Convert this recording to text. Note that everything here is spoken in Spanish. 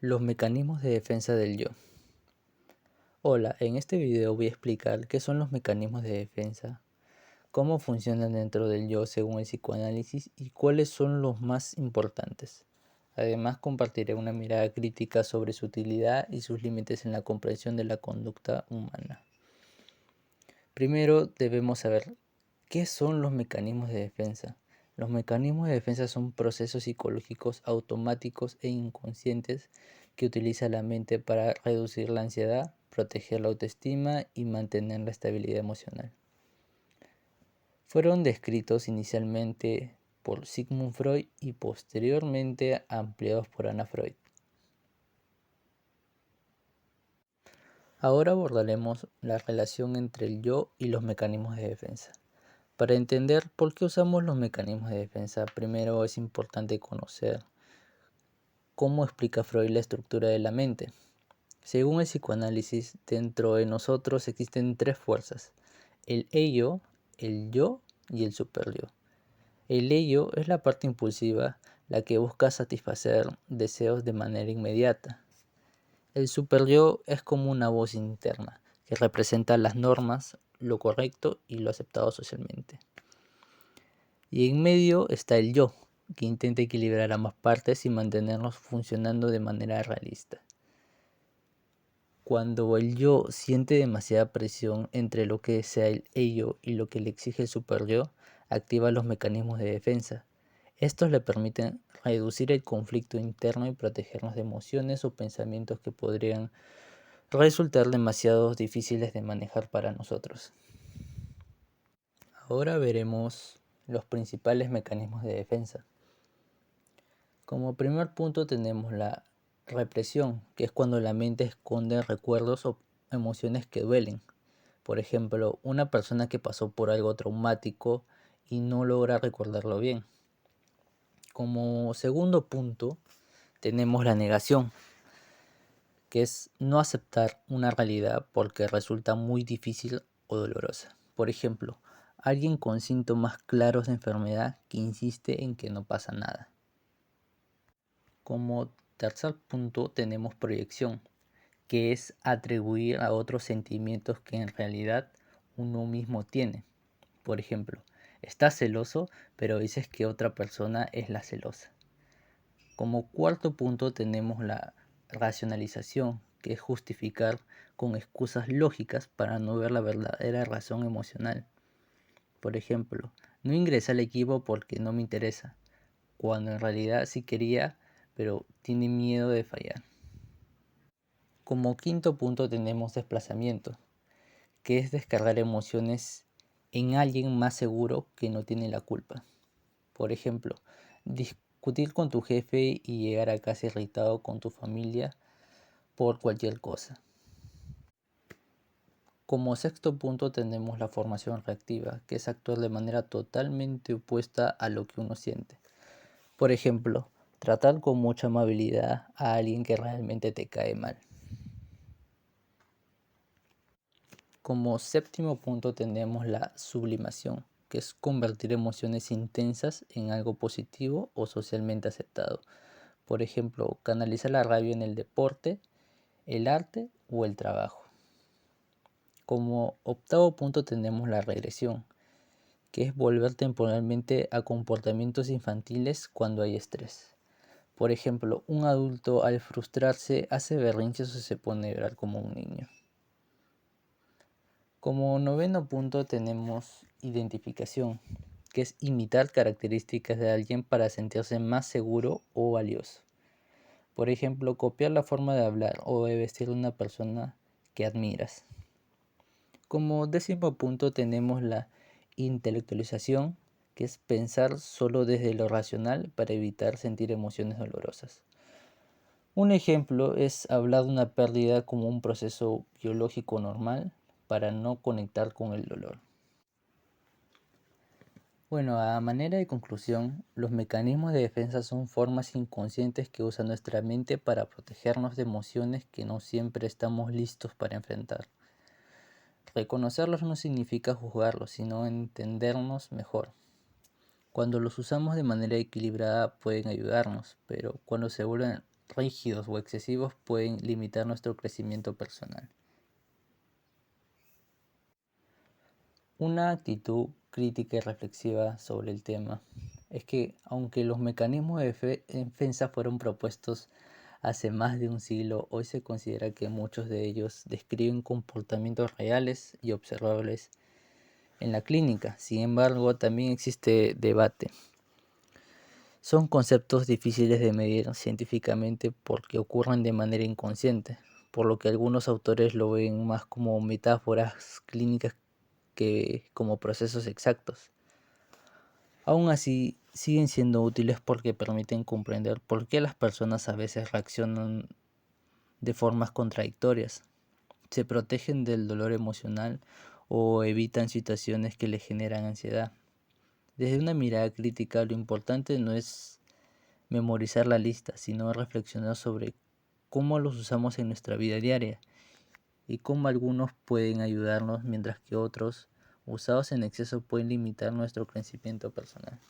Los mecanismos de defensa del yo. Hola, en este video voy a explicar qué son los mecanismos de defensa, cómo funcionan dentro del yo según el psicoanálisis y cuáles son los más importantes. Además compartiré una mirada crítica sobre su utilidad y sus límites en la comprensión de la conducta humana. Primero debemos saber qué son los mecanismos de defensa. Los mecanismos de defensa son procesos psicológicos automáticos e inconscientes que utiliza la mente para reducir la ansiedad, proteger la autoestima y mantener la estabilidad emocional. Fueron descritos inicialmente por Sigmund Freud y posteriormente ampliados por Anna Freud. Ahora abordaremos la relación entre el yo y los mecanismos de defensa. Para entender por qué usamos los mecanismos de defensa, primero es importante conocer cómo explica Freud la estructura de la mente. Según el psicoanálisis, dentro de nosotros existen tres fuerzas: el ello, el yo y el superyo. El ello es la parte impulsiva, la que busca satisfacer deseos de manera inmediata. El superyo es como una voz interna que representa las normas, lo correcto y lo aceptado socialmente. Y en medio está el yo, que intenta equilibrar ambas partes y mantenerlos funcionando de manera realista. Cuando el yo siente demasiada presión entre lo que desea el ello y lo que le exige el superyo, activa los mecanismos de defensa. Estos le permiten reducir el conflicto interno y protegernos de emociones o pensamientos que podrían resultar demasiado difíciles de manejar para nosotros. Ahora veremos los principales mecanismos de defensa. Como primer punto tenemos la represión, que es cuando la mente esconde recuerdos o emociones que duelen. Por ejemplo, una persona que pasó por algo traumático y no logra recordarlo bien. Como segundo punto tenemos la negación, que es no aceptar una realidad porque resulta muy difícil o dolorosa. Por ejemplo, alguien con síntomas claros de enfermedad que insiste en que no pasa nada. Como tercer punto tenemos proyección, que es atribuir a otros sentimientos que en realidad uno mismo tiene. Por ejemplo, estás celoso, pero dices que otra persona es la celosa. Como cuarto punto tenemos la racionalización, que es justificar con excusas lógicas para no ver la verdadera razón emocional. Por ejemplo, no ingresé al equipo porque no me interesa, cuando en realidad sí quería, pero tiene miedo de fallar. Como quinto punto tenemos desplazamiento, que es descargar emociones en alguien más seguro que no tiene la culpa. Por ejemplo, discutir con tu jefe y llegar a casa irritado con tu familia por cualquier cosa. Como sexto punto tenemos la formación reactiva, que es actuar de manera totalmente opuesta a lo que uno siente. Por ejemplo, tratar con mucha amabilidad a alguien que realmente te cae mal. Como séptimo punto tenemos la sublimación, que es convertir emociones intensas en algo positivo o socialmente aceptado. Por ejemplo, canalizar la rabia en el deporte, el arte o el trabajo. Como octavo punto tenemos la regresión, que es volver temporalmente a comportamientos infantiles cuando hay estrés. Por ejemplo, un adulto al frustrarse hace berrinches o se pone a llorar como un niño. Como noveno punto tenemos identificación, que es imitar características de alguien para sentirse más seguro o valioso. Por ejemplo, copiar la forma de hablar o de vestir de una persona que admiras. Como décimo punto tenemos la intelectualización, que es pensar solo desde lo racional para evitar sentir emociones dolorosas. Un ejemplo es hablar de una pérdida como un proceso biológico normal para no conectar con el dolor. Bueno, a manera de conclusión, los mecanismos de defensa son formas inconscientes que usa nuestra mente para protegernos de emociones que no siempre estamos listos para enfrentar. Reconocerlos no significa juzgarlos, sino entendernos mejor. Cuando los usamos de manera equilibrada pueden ayudarnos, pero cuando se vuelven rígidos o excesivos pueden limitar nuestro crecimiento personal. Una actitud crítica y reflexiva sobre el tema es que aunque los mecanismos de defensa fueron propuestos hace más de un siglo, hoy se considera que muchos de ellos describen comportamientos reales y observables en la clínica. Sin embargo, también existe debate. Son conceptos difíciles de medir científicamente porque ocurren de manera inconsciente, por lo que algunos autores lo ven más como metáforas clínicas que como procesos exactos. Aún así, siguen siendo útiles porque permiten comprender por qué las personas a veces reaccionan de formas contradictorias, se protegen del dolor emocional o evitan situaciones que les generan ansiedad. Desde una mirada crítica, lo importante no es memorizar la lista, sino reflexionar sobre cómo los usamos en nuestra vida diaria y cómo algunos pueden ayudarnos mientras que otros, usados en exceso, pueden limitar nuestro crecimiento personal.